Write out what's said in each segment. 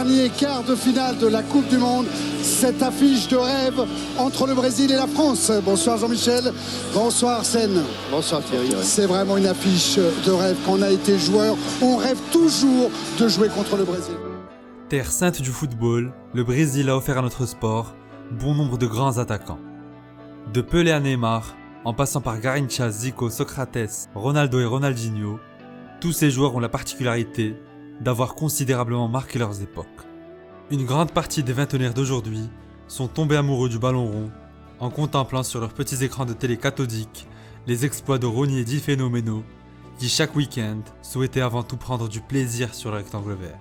dernier quart de finale de la Coupe du Monde. Cette affiche de rêve entre le Brésil et la France. Bonsoir Jean-Michel, bonsoir Arsène. Bonsoir Thierry. C'est vraiment une affiche de rêve. Quand on a été joueur, on rêve toujours de jouer contre le Brésil. Terre sainte du football, le Brésil a offert à notre sport bon nombre de grands attaquants. De Pelé à Neymar, en passant par Garrincha, Zico, Socrates, Ronaldo et Ronaldinho, tous ces joueurs ont la particularité d'avoir considérablement marqué leurs époques. Une grande partie des vingtenaires d'aujourd'hui sont tombés amoureux du ballon rond en contemplant sur leurs petits écrans de télé cathodiques les exploits de Rony et Di Fenomeno qui chaque week-end souhaitaient avant tout prendre du plaisir sur le rectangle vert.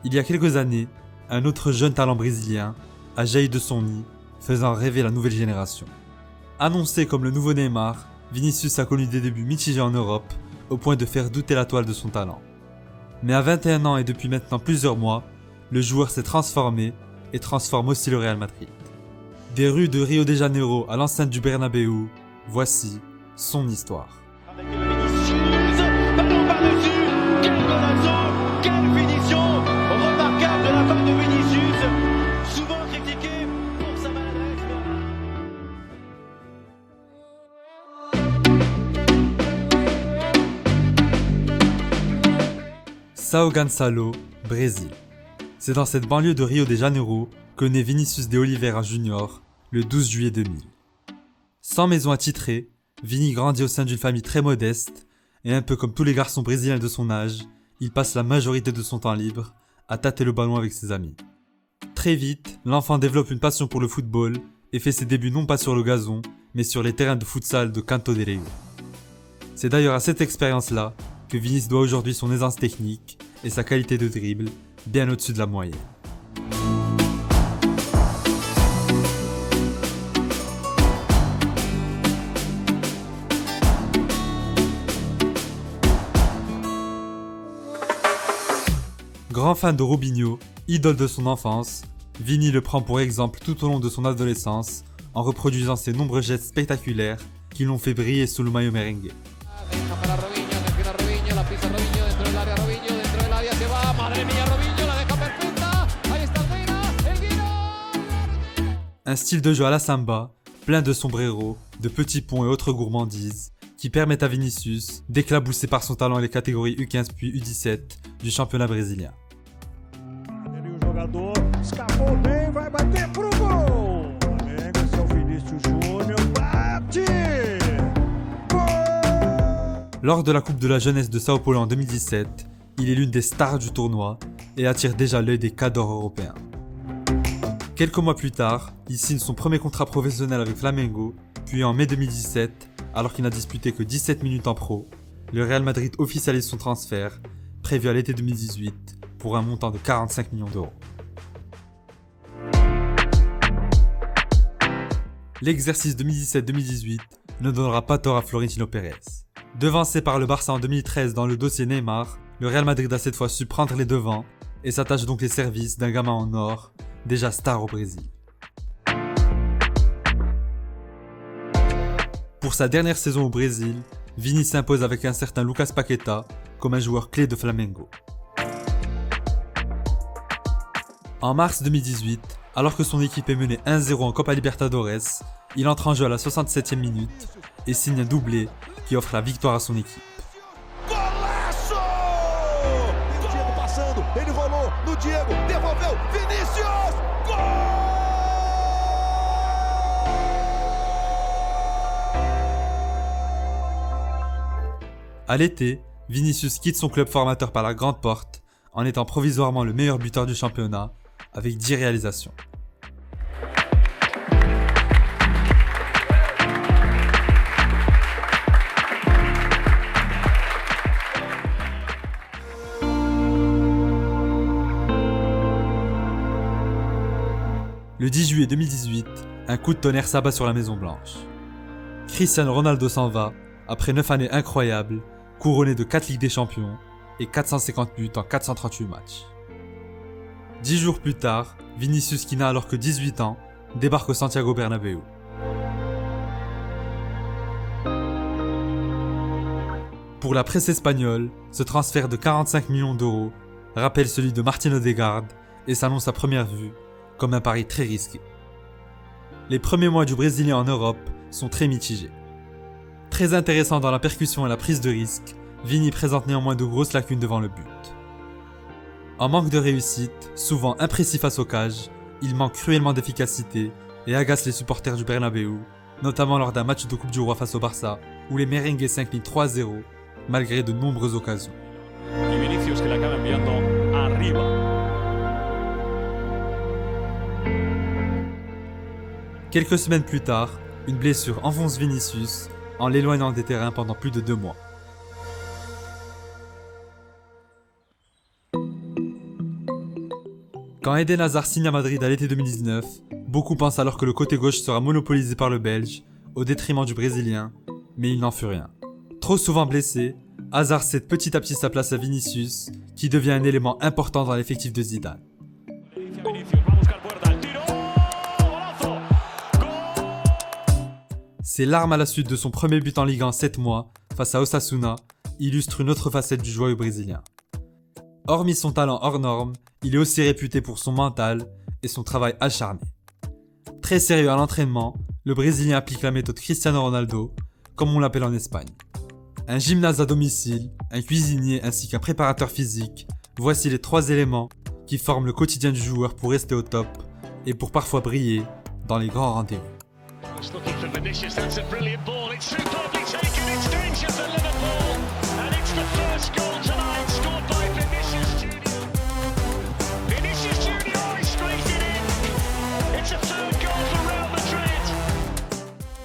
Il y a quelques années, un autre jeune talent brésilien a jailli de son nid, faisant rêver la nouvelle génération. Annoncé comme le nouveau Neymar, Vinicius a connu des débuts mitigés en Europe, au point de faire douter la toile de son talent. Mais à 21 ans et depuis maintenant plusieurs mois, le joueur s'est transformé et transforme aussi le Real Madrid. Des rues de Rio de Janeiro à l'enceinte du Bernabéu, voici son histoire. Avec Vinicius, ballon par-dessus, quel golazo, quelle finition remarquable de la part de Vinicius, souvent critiqué pour sa maladresse. São Gonçalo, Brésil. C'est dans cette banlieue de Rio de Janeiro que naît Vinicius de Oliveira Junior le 12 juillet 2000. Sans maison attitrée, Vini grandit au sein d'une famille très modeste et un peu comme tous les garçons brésiliens de son âge, il passe la majorité de son temps libre à tâter le ballon avec ses amis. Très vite, l'enfant développe une passion pour le football et fait ses débuts non pas sur le gazon, mais sur les terrains de futsal de Canto de Rio. C'est d'ailleurs à cette expérience-là que Vinicius doit aujourd'hui son aisance technique et sa qualité de dribble, bien au-dessus de la moyenne. Grand fan de Robinho, idole de son enfance, Vini le prend pour exemple tout au long de son adolescence en reproduisant ses nombreux gestes spectaculaires qui l'ont fait briller sous le maillot merengue. Un style de jeu à la samba, plein de sombreros, de petits ponts et autres gourmandises, qui permettent à Vinicius d'éclabousser par son talent les catégories U15 puis U17 du championnat brésilien. Lors de la Coupe de la Jeunesse de Sao Paulo en 2017, il est l'une des stars du tournoi et attire déjà l'œil des cadors européens. Quelques mois plus tard, il signe son premier contrat professionnel avec Flamengo, puis en mai 2017, alors qu'il n'a disputé que 17 minutes en pro, le Real Madrid officialise son transfert, prévu à l'été 2018, pour un montant de 45 millions d'euros. L'exercice 2017-2018 ne donnera pas tort à Florentino Pérez. Devancé par le Barça en 2013 dans le dossier Neymar, le Real Madrid a cette fois su prendre les devants et s'attache donc les services d'un gamin en or, déjà star au Brésil. Pour sa dernière saison au Brésil, Vini s'impose avec un certain Lucas Paqueta comme un joueur clé de Flamengo. En mars 2018, alors que son équipe est menée 1-0 en Copa Libertadores, il entre en jeu à la 67e minute et signe un doublé qui offre la victoire à son équipe. Golaço! Diego passando, ele rolou no Diego, devolveu, Vinicius! Gol! À l'été, Vinicius quitte son club formateur par la grande porte en étant provisoirement le meilleur buteur du championnat avec 10 réalisations. Le 10 juillet 2018, un coup de tonnerre s'abat sur la Maison Blanche. Cristiano Ronaldo s'en va, après 9 années incroyables, couronné de 4 Ligues des Champions et 450 buts en 438 matchs. 10 jours plus tard, Vinicius, qui n'a alors que 18 ans, débarque au Santiago Bernabéu. Pour la presse espagnole, ce transfert de 45 millions d'euros rappelle celui de Martin Odegaard et s'annonce à première vue comme un pari très risqué. Les premiers mois du Brésilien en Europe sont très mitigés. Très intéressant dans la percussion et la prise de risque, Vini présente néanmoins de grosses lacunes devant le but. En manque de réussite, souvent imprécis face aux cages, il manque cruellement d'efficacité et agace les supporters du Bernabéu, notamment lors d'un match de Coupe du Roi face au Barça, où les merengues s'inclinent 3-0, malgré de nombreuses occasions. Y Vinicius que la acaba enviando arriba. Quelques semaines plus tard, une blessure enfonce Vinicius en l'éloignant des terrains pendant plus de 2 mois. Quand Eden Hazard signe à Madrid à l'été 2019, beaucoup pensent alors que le côté gauche sera monopolisé par le Belge, au détriment du Brésilien, mais il n'en fut rien. Trop souvent blessé, Hazard cède petit à petit sa place à Vinicius, qui devient un élément important dans l'effectif de Zidane. Ses larmes à la suite de son premier but en Ligue 1 en 7 mois, face à Osasuna, illustrent une autre facette du joyeux Brésilien. Hormis son talent hors norme, il est aussi réputé pour son mental et son travail acharné. Très sérieux à l'entraînement, le Brésilien applique la méthode Cristiano Ronaldo, comme on l'appelle en Espagne. Un gymnase à domicile, un cuisinier ainsi qu'un préparateur physique, voici les 3 éléments qui forment le quotidien du joueur pour rester au top et pour parfois briller dans les grands rendez-vous.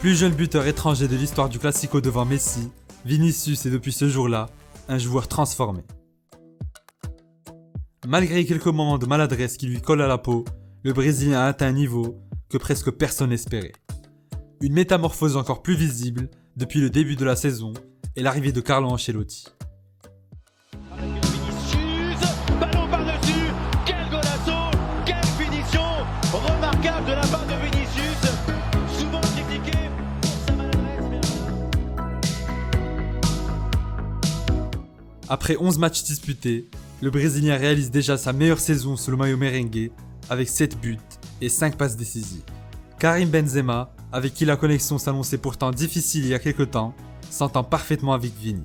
Plus jeune buteur étranger de l'histoire du Classico devant Messi, Vinicius est depuis ce jour-là un joueur transformé. Malgré quelques moments de maladresse qui lui collent à la peau, le Brésilien a atteint un niveau que presque personne n'espérait. Une métamorphose encore plus visible depuis le début de la saison et l'arrivée de Carlo Ancelotti. Vinicius, ballon par-dessus, quel golasso, quelle finition remarquable de la part de Vinicius, souvent critiqué pour sa maladresse. Après 11 matchs disputés, le Brésilien réalise déjà sa meilleure saison sous le maillot merengue avec 7 buts et 5 passes décisives. Karim Benzema, avec qui la connexion s'annonçait pourtant difficile il y a quelques temps, s'entend parfaitement avec Vini.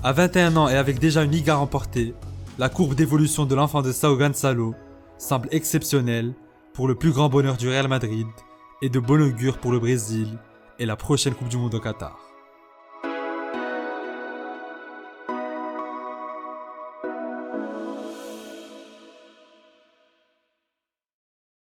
À 21 ans et avec déjà une Liga remportée, la courbe d'évolution de l'enfant de São Gonçalo semble exceptionnelle pour le plus grand bonheur du Real Madrid et de bon augure pour le Brésil et la prochaine Coupe du Monde au Qatar.